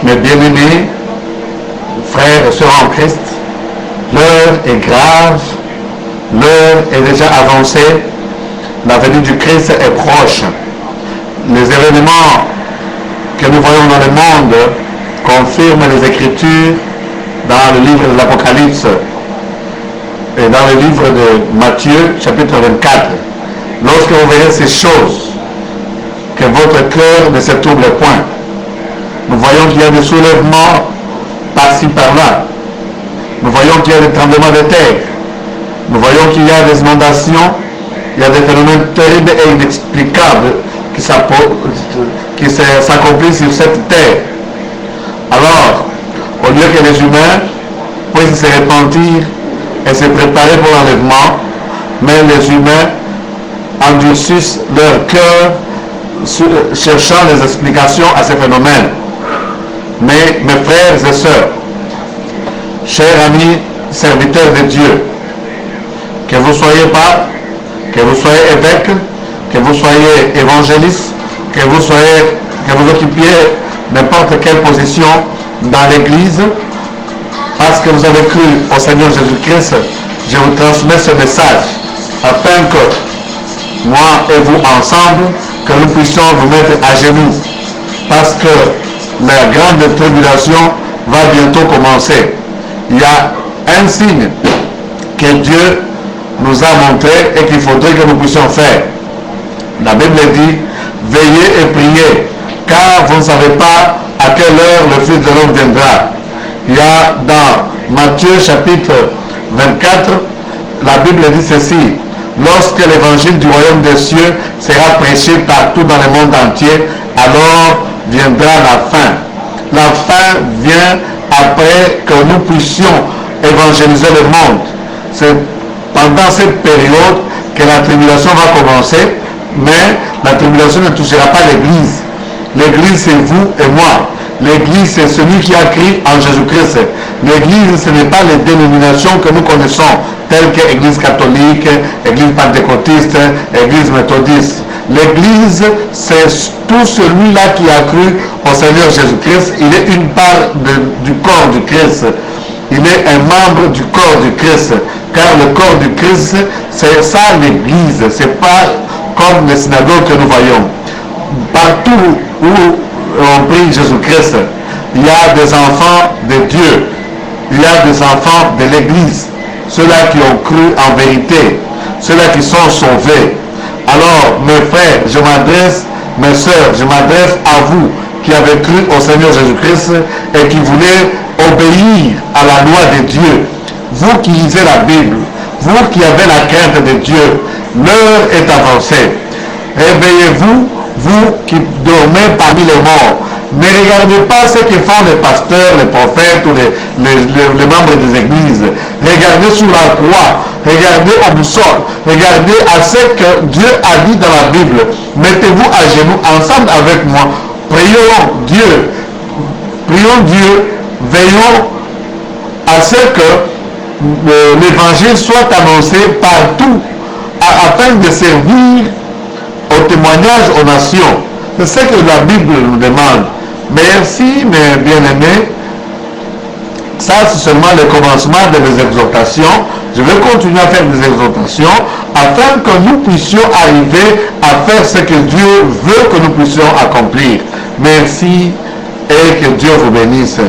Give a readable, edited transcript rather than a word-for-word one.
Mes bien-aimés, frères et sœurs en Christ, l'heure est grave, l'heure est déjà avancée, la venue du Christ est proche. Les événements que nous voyons dans le monde confirment les Écritures dans le livre de l'Apocalypse et dans le livre de Matthieu, chapitre 24. Lorsque vous verrez ces choses, que votre cœur ne se trouble point. Nous voyons qu'il y a des soulèvements par-ci par-là. Nous voyons qu'il y a des tremblements de terre. Nous voyons qu'il y a des inondations. Il y a des phénomènes terribles et inexplicables qui s'accomplissent sur cette terre. Alors, au lieu que les humains puissent se repentir et se préparer pour l'enlèvement, mais les humains endurcissent leur cœur cherchant les explications à ces phénomènes. Mais mes frères et sœurs, chers amis, serviteurs de Dieu, que vous soyez pape, que vous soyez évêque, que vous soyez évangéliste, que vous occupiez n'importe quelle position dans l'Église, parce que vous avez cru au Seigneur Jésus-Christ, je vous transmets ce message afin que moi et vous ensemble, que nous puissions vous mettre à genoux, parce que la grande tribulation va bientôt commencer. Il y a un signe que Dieu nous a montré et qu'il faudrait que nous puissions faire. La Bible dit, veillez et priez, car vous ne savez pas à quelle heure le Fils de l'homme viendra. Il y a dans Matthieu chapitre 24, la Bible dit ceci, lorsque l'évangile du royaume des cieux sera prêché partout dans le monde entier, alors viendra la fin. La fin vient après que nous puissions évangéliser le monde. C'est pendant cette période que la tribulation va commencer, mais la tribulation ne touchera pas l'Église. L'Église, c'est vous et moi. L'Église, c'est celui qui a cru en Jésus-Christ. L'Église, ce n'est pas les dénominations que nous connaissons, telles que Église catholique, Église pentecôtiste, Église méthodiste. L'Église, c'est tout celui-là qui a cru au Seigneur Jésus-Christ. Il est une part du corps du Christ. Il est un membre du corps du Christ. Car le corps du Christ, c'est ça l'Église. C'est pas comme les synagogues que nous voyons. Partout où on prie Jésus-Christ, il y a des enfants de Dieu. Il y a des enfants de l'Église. Ceux-là qui ont cru en vérité. Ceux-là qui sont sauvés. Alors, mes frères, je m'adresse, mes sœurs, je m'adresse à vous qui avez cru au Seigneur Jésus-Christ et qui voulez obéir à la loi de Dieu. Vous qui lisez la Bible, vous qui avez la crainte de Dieu, l'heure est avancée. Réveillez-vous, vous qui dormez parmi les morts. Ne regardez pas ce que font les pasteurs, les prophètes ou les membres des églises. Regardez sur la croix, regardez au boussole, regardez à ce que Dieu a dit dans la Bible. Mettez-vous à genoux ensemble avec moi. Prions Dieu, veillons à ce que l'évangile soit annoncé partout afin de servir au témoignage aux nations. C'est ce que la Bible nous demande. Merci mes bien-aimés. Ça c'est seulement le commencement de mes exhortations. Je vais continuer à faire des exhortations afin que nous puissions arriver à faire ce que Dieu veut que nous puissions accomplir. Merci et que Dieu vous bénisse.